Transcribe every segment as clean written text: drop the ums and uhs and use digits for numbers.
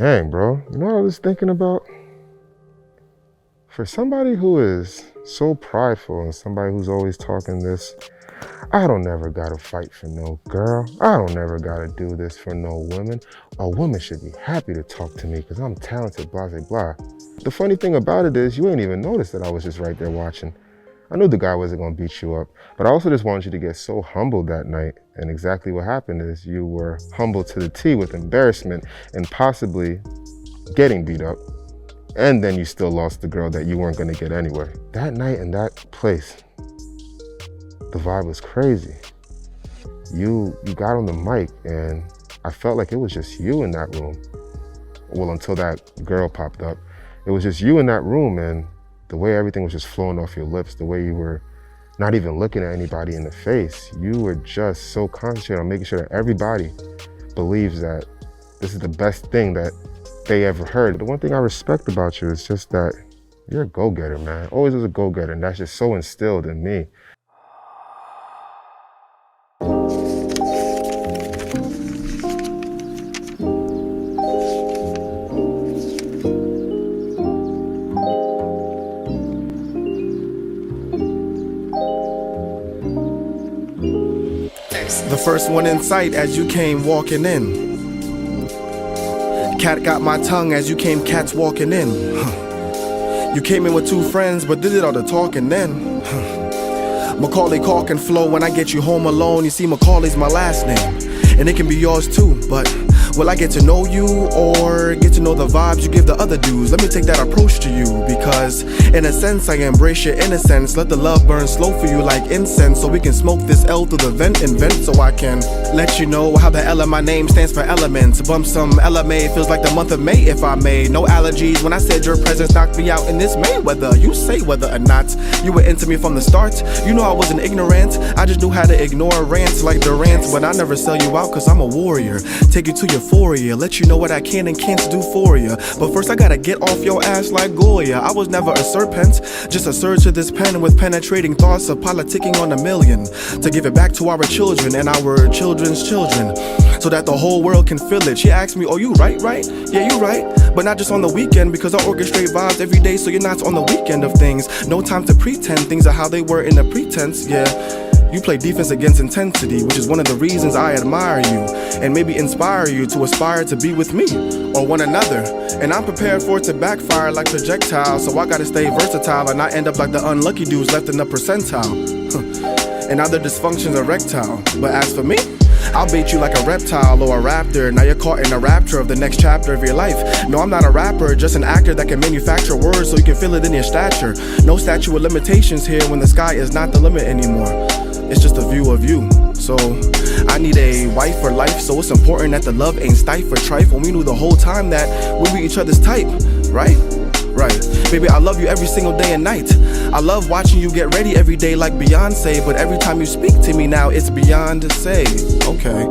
Dang, bro. You know what I was thinking about? For somebody who is so prideful and somebody who's always talking this, I don't never gotta fight for no girl. I don't never gotta do this for no woman. A woman should be happy to talk to me because I'm talented, blah, blah, blah. The funny thing about it is you ain't even noticed that I was just right there watching. I knew the guy wasn't gonna beat you up, but I also just wanted you to get so humbled that night. And exactly what happened is you were humbled to the T with embarrassment and possibly getting beat up. And then you still lost the girl that you weren't gonna get anyway. That night in that place, the vibe was crazy. You got on the mic and I felt like it was just you in that room. Well, until that girl popped up. It was just you in that room, and the way everything was just flowing off your lips, the way you were not even looking at anybody in the face, you were just so concentrated on making sure that everybody believes that this is the best thing that they ever heard. The one thing I respect about you is just that you're a go-getter, man. Always was a go-getter, and that's just so instilled in me. The first one in sight as you came walking in. Cat got my tongue as you came cats walking in. You came in with two friends but did all the talking then. Macauley caulk and flow when I get you home alone. You see, Macaulay's my last name, and it can be yours too, but will I get to know you or get to know the vibes you give the other dudes? Let me take that approach to you, because in a sense I embrace your innocence. Let the love burn slow for you like incense, so we can smoke this L through the vent and vent, so I can let you know how the L in my name stands for elements. Bump some LMA, feels like the month of May if I may. No allergies when I said your presence knocked me out in this Mayweather. You say whether or not you were into me from the start. You know I wasn't ignorant, I just knew how to ignore rants like Durant. But I never sell you out cause I'm a warrior. Take you to euphoria, let you know what I can and can't do for you. But first I gotta get off your ass like Goya. I was never a serpent, just a surge to this pen with penetrating thoughts of politicking on a million, to give it back to our children and our children's children, so that the whole world can feel it. She asked me, oh you right? Yeah, you right, but not just on the weekend, because I orchestrate vibes every day, so you're not on the weekend of things. No time to pretend things are how they were in the pretense, yeah. You play defense against intensity, which is one of the reasons I admire you, and maybe inspire you to aspire to be with me, or one another. And I'm prepared for it to backfire like projectiles, so I gotta stay versatile and not end up like the unlucky dudes left in the percentile. And other dysfunctions erectile. But as for me, I'll bait you like a reptile or a raptor. Now you're caught in a rapture of the next chapter of your life. No, I'm not a rapper, just an actor that can manufacture words so you can feel it in your stature. No statute of limitations here when the sky is not the limit anymore. It's just a view of you. So I need a wife for life, so it's important that the love ain't stife for trife, when we knew the whole time that we were each other's type, right? Right. Baby, I love you every single day and night. I love watching you get ready every day like Beyonce, but every time you speak to me now, it's beyond to say. Okay.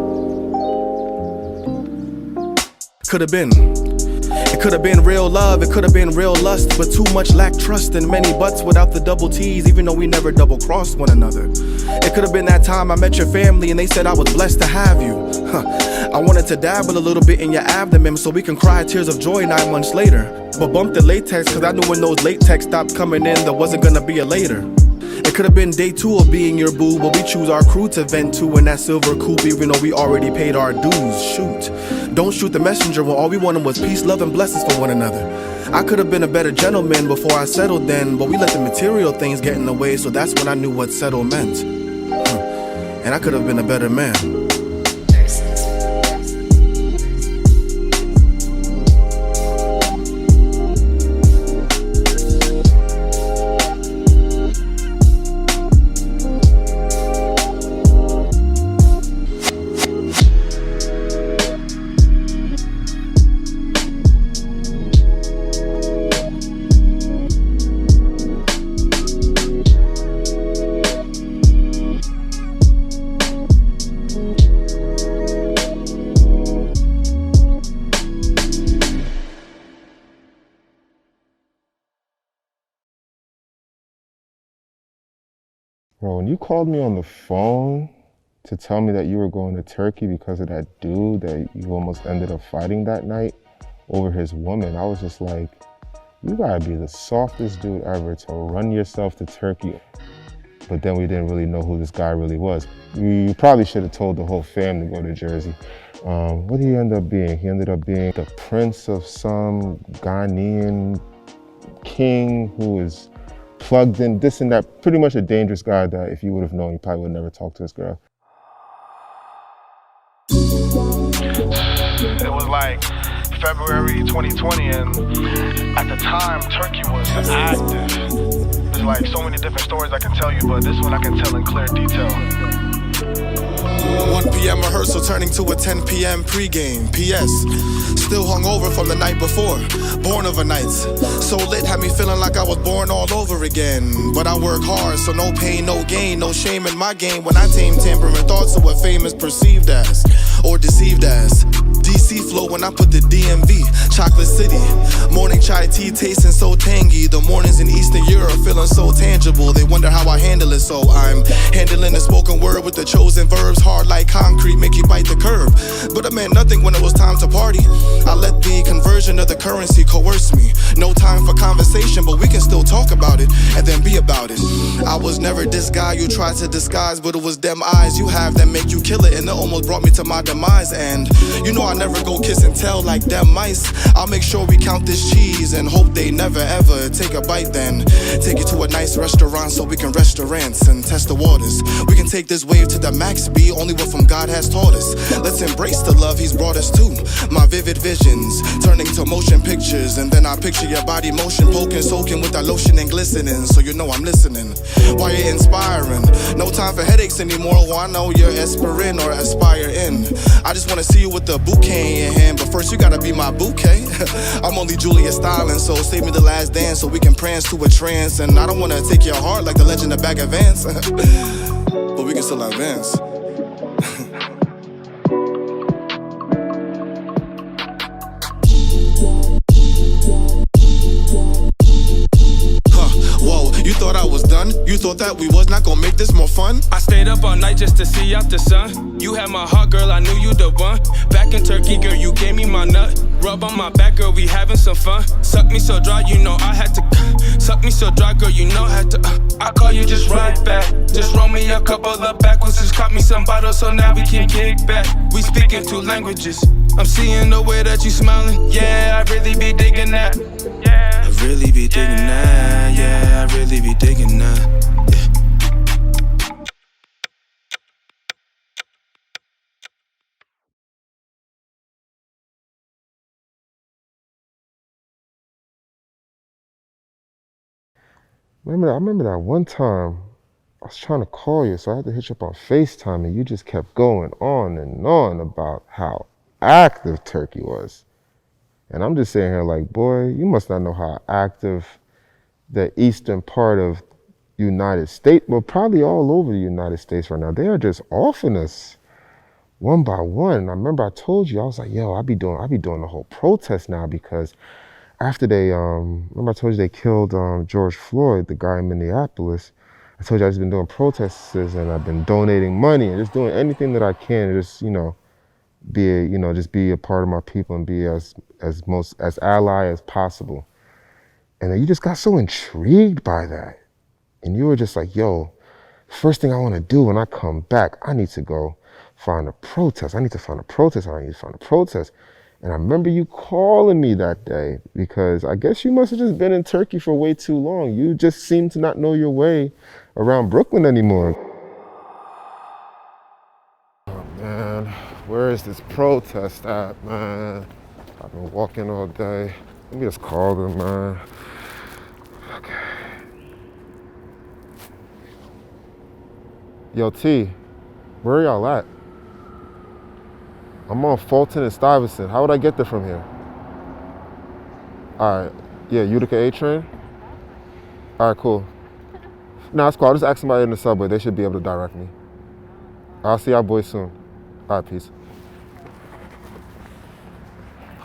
Could've been. It could've been real love, it could've been real lust, but too much lack trust and many buts without the double T's, even though we never double crossed one another. It could've been that time I met your family and they said I was blessed to have you. I wanted to dabble a little bit in your abdomen so we can cry tears of joy 9 months later, but bumped the latex cause I knew when those late texts stopped coming in there wasn't gonna be a later. It could've been day 2 of being your boo, but we choose our crew to vent to in that silver coupe, even though we already paid our dues. Shoot, don't shoot the messenger when all we wanted was peace, love, and blessings for one another. I could've been a better gentleman before I settled then, but we let the material things get in the way, so that's when I knew what settle meant. And I could've been a better man. Bro, when you called me on the phone to tell me that you were going to Turkey because of that dude that you almost ended up fighting that night, over his woman. I was just like, you gotta be the softest dude ever to run yourself to Turkey. But then we didn't really know who this guy really was. You probably should have told the whole fam to go to Jersey. What did he end up being? He ended up being the prince of some Ghanaian king who is plugged in, this and that. Pretty much a dangerous guy that if you would have known, you probably would never talk to this girl. It was like February 2020, and at the time, Turkey was active. There's like so many different stories I can tell you, but this one I can tell in clear detail. 1 p.m. rehearsal turning to a 10 p.m. pregame. P.S. Still hungover from the night before. Born overnights. So lit had me feeling like I was born all over again. But I work hard, so no pain, no gain, no shame in my game. When I tame tampering thoughts of what fame is perceived as, or deceived as. DC flow when I put the DMV, Chocolate City. Morning chai tea tasting so tangy. The mornings in Eastern Europe feeling so tangible. They wonder how I handle it, so I'm handling the spoken word with the chosen verbs. Hard like concrete, make you bite the curb. But it meant nothing when it was time to party. I let the conversion of the currency coerce me. No time for conversation, but we can still talk about it and then be about it. I was never this guy you tried to disguise, but it was them eyes you have that make you kill it, and it almost brought me to my demise. And you know I never go kiss and tell like them mice. I'll make sure we count this cheese and hope they never ever take a bite. Then take you to a nice restaurant so we can restaurants and test the waters. We can take this wave to the max speed, only what from God has taught us. Let's embrace the love he's brought us to. My vivid visions turning to motion pictures, and then I picture your body motion poking, soaking with that lotion and glistening. So you know I'm listening while you're inspiring. No time for headaches anymore. Well, I know you're aspiring or aspire in. I just wanna see you with the bouquet in your hand, but first you gotta be my bouquet. I'm only Julia styling, so save me the last dance so we can prance to a trance. And I don't wanna take your heart like the legend of Bag Advance, but we can still advance. You thought I was done? You thought that we was not gonna make this more fun? I stayed up all night just to see out the sun. You had my heart, girl, I knew you the one. Back in Turkey, girl, you gave me my nut. Rub on my back, girl, we having some fun. Suck me so dry, you know I had to. Suck me so dry, girl, you know I had to. I call you just right back. Just roll me a couple of backwards, just caught me some bottles, so now we can kick back. We speaking two languages. I'm seeing the way that you smiling. Yeah, I really be digging that. I really be digging that. Yeah, I really be digging that. I remember that one time I was trying to call you, so I had to hit you up on FaceTime, and you just kept going on and on about how active Turkey was. And I'm just sitting here like, boy, you must not know how active the eastern part of the United States, well, probably all over the United States right now. They are just offing us one by one. And I remember I told you, I was like, yo, I'll be doing the whole protest now, because after they, remember I told you they killed George Floyd, the guy in Minneapolis. I told you I've just been doing protests, and I've been donating money and just doing anything that I can to just, just be a part of my people and be as ally as possible. And then you just got so intrigued by that. And you were just like, yo, first thing I want to do when I come back, I need to go find a protest. I need to find a protest. And I remember you calling me that day, because I guess you must have just been in Turkey for way too long. You just seem to not know your way around Brooklyn anymore. Oh man, where is this protest at, man? I've been walking all day. Let me just call them, man. Okay. Yo, T, where are y'all at? I'm on Fulton and Stuyvesant. How would I get there from here? All right. Yeah, Utica A train? All right, cool. Nah, it's cool. I'll just ask somebody in the subway. They should be able to direct me. I'll see y'all boys soon. All right, peace.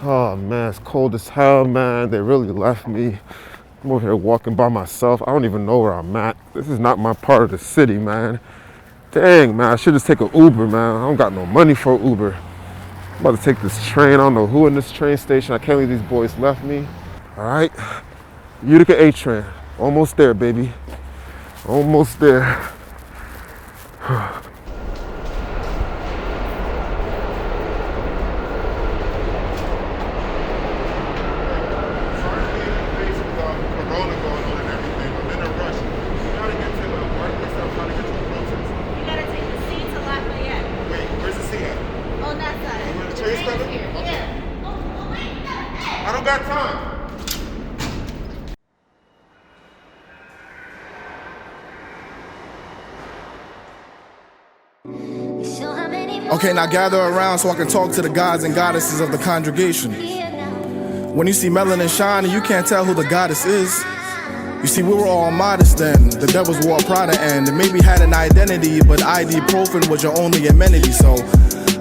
Oh, man, it's cold as hell, man. They really left me. I'm over here walking by myself. I don't even know where I'm at. This is not my part of the city, man. Dang, man, I should just take an Uber, man. I don't got no money for Uber. I'm about to take this train. I don't know who in this train station. I can't believe these boys left me. All right, Utica A train. Almost there, baby. Almost there. I don't got time. Okay, now gather around so I can talk to the gods and goddesses of the congregation. When you see melanin shining, you can't tell who the goddess is. You see, we were all modest then. The devils wore Prada and maybe had an identity, but ID profane was your only amenity. So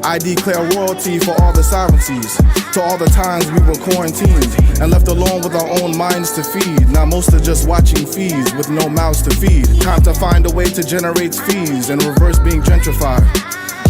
I declare royalty for all the sovereignties, to all the times we were quarantined and left alone with our own minds to feed. Now most are just watching fees with no mouths to feed. Time to find a way to generate fees and reverse being gentrified.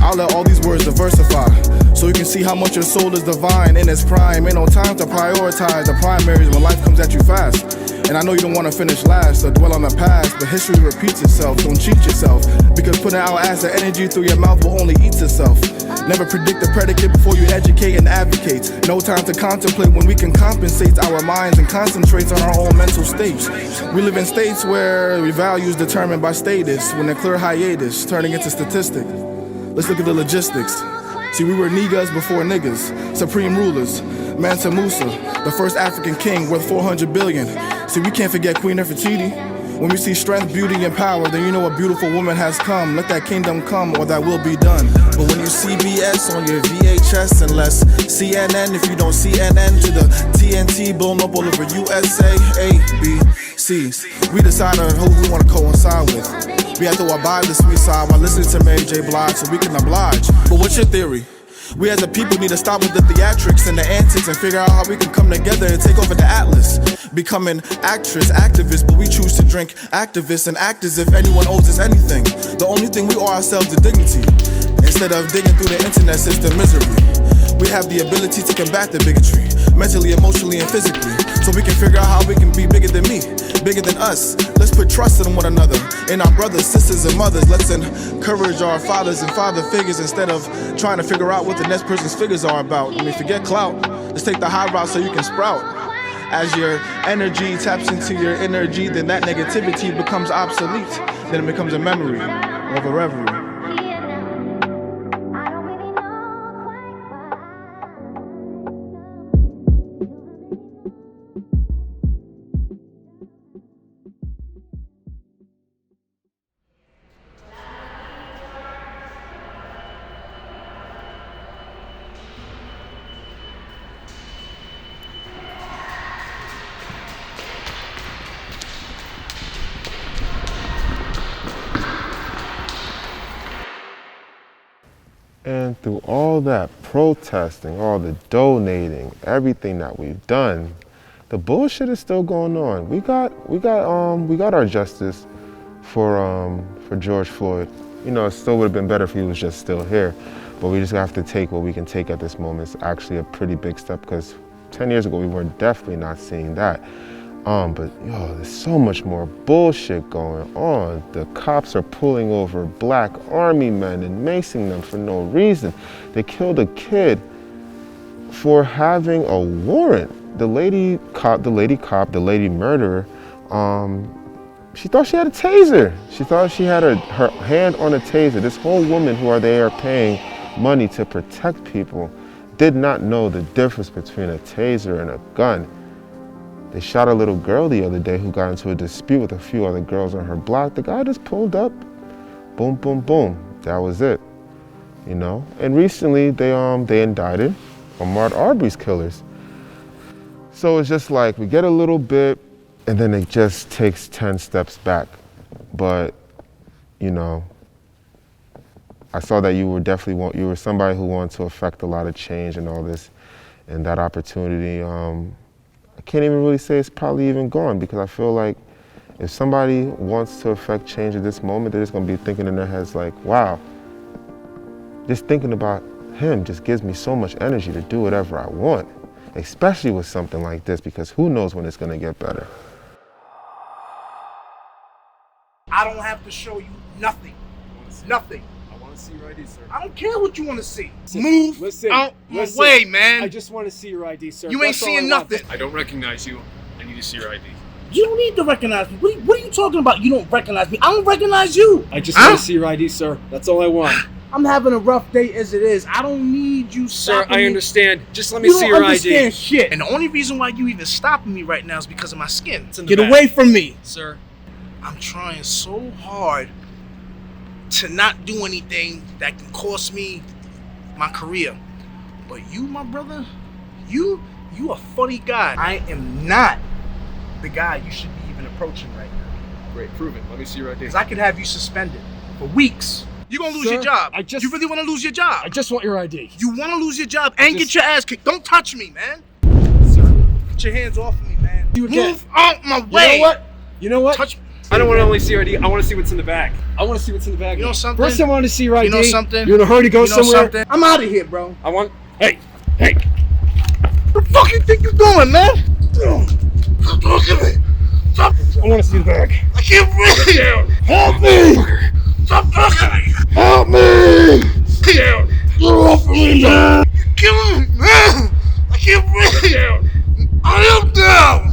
I'll let all these words diversify, so you can see how much your soul is divine in its prime. Ain't no time to prioritize the primaries when life comes at you fast. And I know you don't want to finish last or dwell on the past, but history repeats itself. Don't cheat yourself, because putting out acid energy through your mouth will only eat itself. Never predict the predicate before you educate and advocate. No time to contemplate when we can compensate our minds and concentrate on our own mental states. We live in states where values determined by status, when a clear hiatus turning into statistic. Let's look at the logistics. See, we were niggas before niggas, supreme rulers. Mansa Musa, the first African king worth 400 billion. See, we can't forget Queen Nefertiti. When we see strength, beauty, and power, then you know a beautiful woman has come. Let that kingdom come, or that will be done. But when you see BS on your VHS, unless CNN, if you don't CNN, to the TNT blown up all over USA, A, B, C. We decide on who we want to coincide with. We have to abide the sweet side while listening to Mary J. Blige so we can oblige. But what's your theory? We as a people need to stop with the theatrics and the antics and figure out how we can come together and take over the atlas. Becoming actress, activist, but we choose to drink activists and act as if anyone owes us anything. The only thing we owe ourselves is dignity, instead of digging through the internet system miserably. We have the ability to combat the bigotry, mentally, emotionally, and physically, so we can figure out how we can be bigger than me, bigger than us. Let's put trust in one another, in our brothers, sisters, and mothers. Let's encourage our fathers and father figures instead of trying to figure out what the next person's figures are about. I mean, forget clout. Let's take the high route so you can sprout. As your energy taps into your energy, then that negativity becomes obsolete. Then it becomes a memory of a reverie. And through all that protesting, all the donating, everything that we've done, the bullshit is still going on. We got our justice for George Floyd. You know, it still would have been better if he was just still here, but we just have to take what we can take at this moment. It's actually a pretty big step, because 10 years ago we were definitely not seeing that. But yo, there's so much more bullshit going on. The cops are pulling over black army men and macing them for no reason. They killed a kid for having a warrant. The lady murderer, she thought she had a taser. She thought she had her hand on a taser. This whole woman they are paying money to protect people did not know the difference between a taser and a gun. They shot a little girl the other day who got into a dispute with a few other girls on her block. The guy just pulled up, boom, boom, boom. That was it, you know? And recently they indicted Ahmaud Arbery's killers. So it's just like we get a little bit and then it just takes 10 steps back. But, you know, I saw that you were somebody who wanted to affect a lot of change and all this, and that opportunity, I can't even really say it's probably even gone, because I feel like if somebody wants to affect change at this moment, they're just gonna be thinking in their heads like, wow, just thinking about him just gives me so much energy to do whatever I want, especially with something like this, because who knows when it's gonna get better. I don't have to show you nothing. Nothing. I want to see your ID, sir. I don't care what you want to see. Listen, Move out my way, man. I just want to see your ID, sir. You ain't seeing nothing. I don't recognize you. I need to see your ID. You don't need to recognize me. What are you talking about? You don't recognize me. I don't recognize you. I just want to see your ID, sir. That's all I want. I'm having a rough day as it is. I don't need you Sir, stopping I me. understand. Just let me see your ID. You don't understand shit. And the only reason why you even stopping me right now is because of my skin. Get back. away from me. Sir. I'm trying so hard to not do anything that can cost me my career. But you, my brother, you a funny guy. I am not the guy you should be even approaching right now. Great, prove it. Let me see your ID. Because I could have you suspended for weeks. You're going to lose Sir, your job. I just- You really want to lose your job? I just want your ID. You want to lose your job and get your ass kicked. Don't touch me, man. Sir. Get your hands off of me, man. You again. Move out my way. You know what? Touch me. I don't want to only see your ID. I want to see what's in the bag. I want to see what's in the bag. You know something? First, I want to see your ID. You know something? You're in a hurry to go You know somewhere. something? I'm out of here, bro. I want. Hey. What the fuck you think you're doing, man? Stop talking to me. Stop. I want to see the bag. I can't breathe. Help me. Stop talking to me. Help me. Get off of me, man. You're killing me, man. I can't breathe. I am down.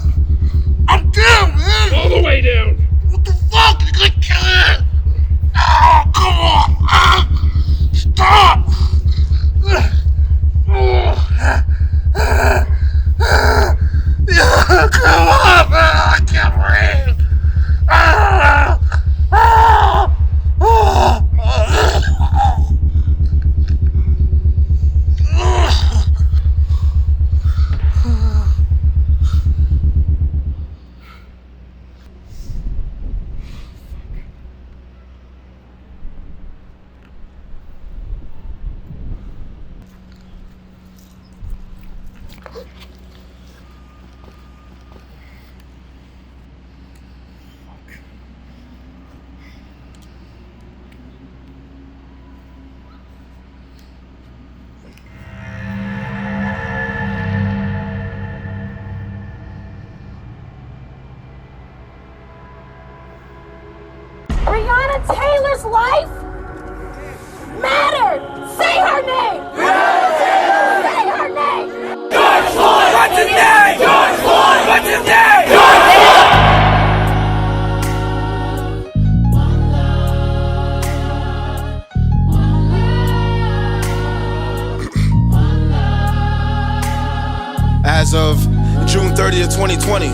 I'm down, man. All the way down. What the fuck? You're gonna kill it. Oh, come on. Stop. Yeah, come on, man. I can't breathe. Breonna Taylor's life mattered. Say her name. Breonna Taylor. Say her name. George Floyd. What's his name? George Floyd. What's his name? George Floyd. As of June 30th, 2020,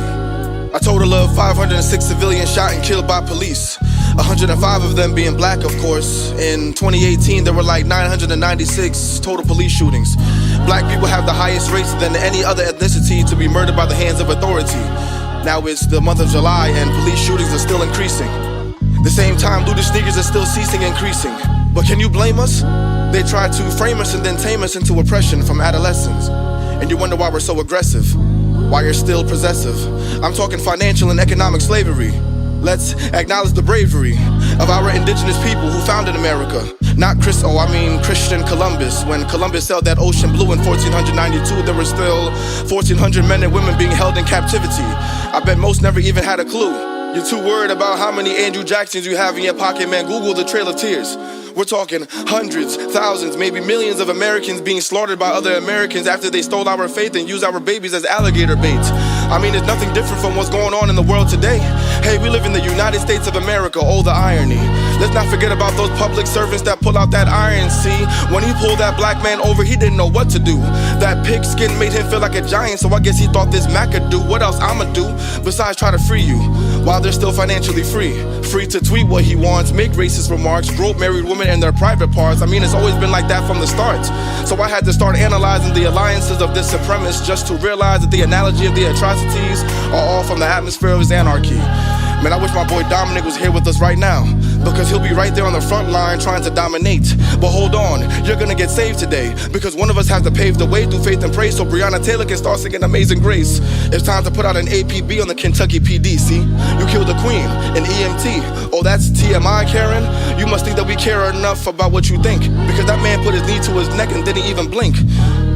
a total of 506 civilians shot and killed by police. 105 of them being black, of course. In 2018, there were like 996 total police shootings. Black people have the highest rates than any other ethnicity to be murdered by the hands of authority. Now it's the month of July and police shootings are still increasing. The same time, looted sneakers are still ceasing increasing. But can you blame us? They tried to frame us and then tame us into oppression from adolescence. And you wonder why we're so aggressive, why you're still possessive. I'm talking financial and economic slavery. Let's acknowledge the bravery of our indigenous people who founded America. Not Christian Columbus. When Columbus sailed that ocean blue in 1492, there were still 1,400 men and women being held in captivity. I bet most never even had a clue. You're too worried about how many Andrew Jacksons you have in your pocket, man. Google the Trail of Tears. We're talking hundreds, thousands, maybe millions of Americans being slaughtered by other Americans after they stole our faith and used our babies as alligator bait. I mean, it's nothing different from what's going on in the world today. Hey, we live in the United States of America, oh, the irony. Let's not forget about those public servants that pull out that iron, see? When he pulled that black man over, he didn't know what to do. That pigskin made him feel like a giant, so I guess he thought this Mac could do. What else I'ma do besides try to free you? While they're still financially free. Free to tweet what he wants, make racist remarks, grope married women and their private parts. I mean, it's always been like that from the start. So I had to start analyzing the alliances of this supremacist just to realize that the analogy of the atrocities are all from the atmosphere of his anarchy. Man, I wish my boy Dominic was here with us right now because he'll be right there on the front line trying to dominate. But hold on, you're gonna get saved today, because one of us has to pave the way through faith and praise so Breonna Taylor can start singing Amazing Grace. It's time to put out an APB on the Kentucky PD, see? You killed the queen, an EMT. Oh, that's TMI, Karen? You must think that we care enough about what you think, because that man put his knee to his neck and didn't even blink.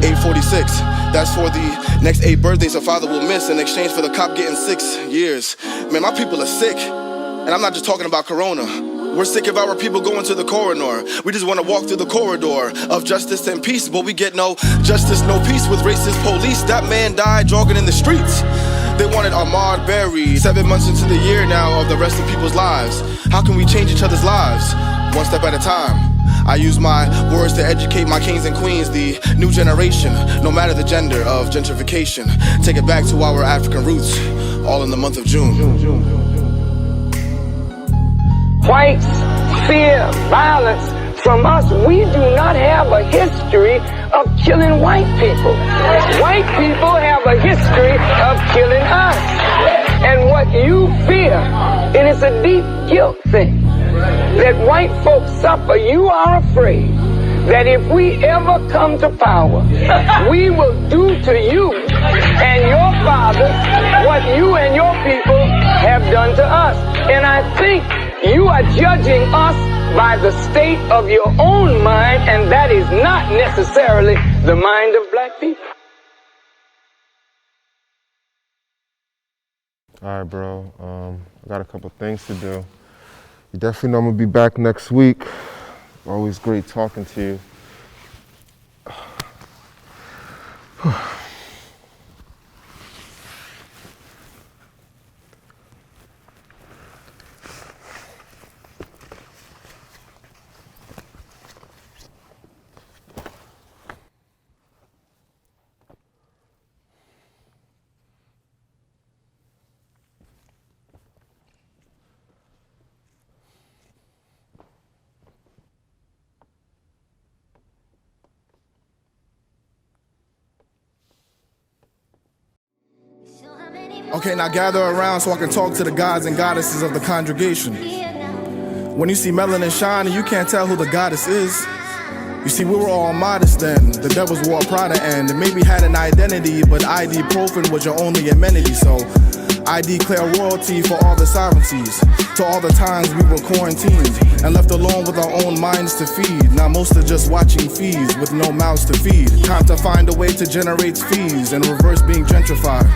846, that's for the next 8 birthdays a father will miss in exchange for the cop getting 6 years. Man, my people are sick, and I'm not just talking about corona. We're sick of our people going to the coroner. We just want to walk through the corridor of justice and peace, but we get no justice, no peace with racist police. That man died jogging in the streets. They wanted Ahmaud buried 7 months into the year now of the rest of people's lives. How can we change each other's lives? One step at a time. I use my words to educate my kings and queens, the new generation, no matter the gender of gentrification. Take it back to our African roots, all in the month of June. Whites fear violence from us. We do not have a history of killing white people. White people have a history of killing us. And what you fear, it is a deep guilt thing that white folks suffer. You are afraid that if we ever come to power, we will do to you and your fathers what you and your people have done to us. And I think you are judging us by the state of your own mind, and that is not necessarily the mind of black people. All right, bro. I got a couple things to do. You definitely know I'm gonna be back next week. Always great talking to you. Okay, now gather around so I can talk to the gods and goddesses of the congregation. When you see melanin shining, you can't tell who the goddess is. You see, we were all modest then. The devils wore Prada and maybe had an identity, but ID profane was your only amenity. So I declare royalty for all the sovereignties, to all the times we were quarantined and left alone with our own minds to feed. Now most are just watching fees with no mouths to feed. Time to find a way to generate fees and reverse being gentrified.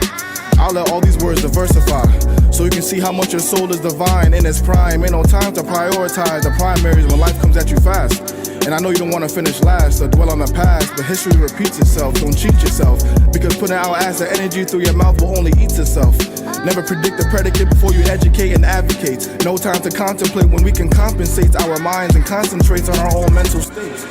I'll let all these words diversify, so you can see how much your soul is divine in its prime. Ain't no time to prioritize the primaries when life comes at you fast. And I know you don't want to finish last or dwell on the past, but history repeats itself. Don't cheat yourself, because putting out acid energy through your mouth will only eat itself. Never predict the predicate before you educate and advocate. No time to contemplate when we can compensate our minds and concentrate on our own mental states.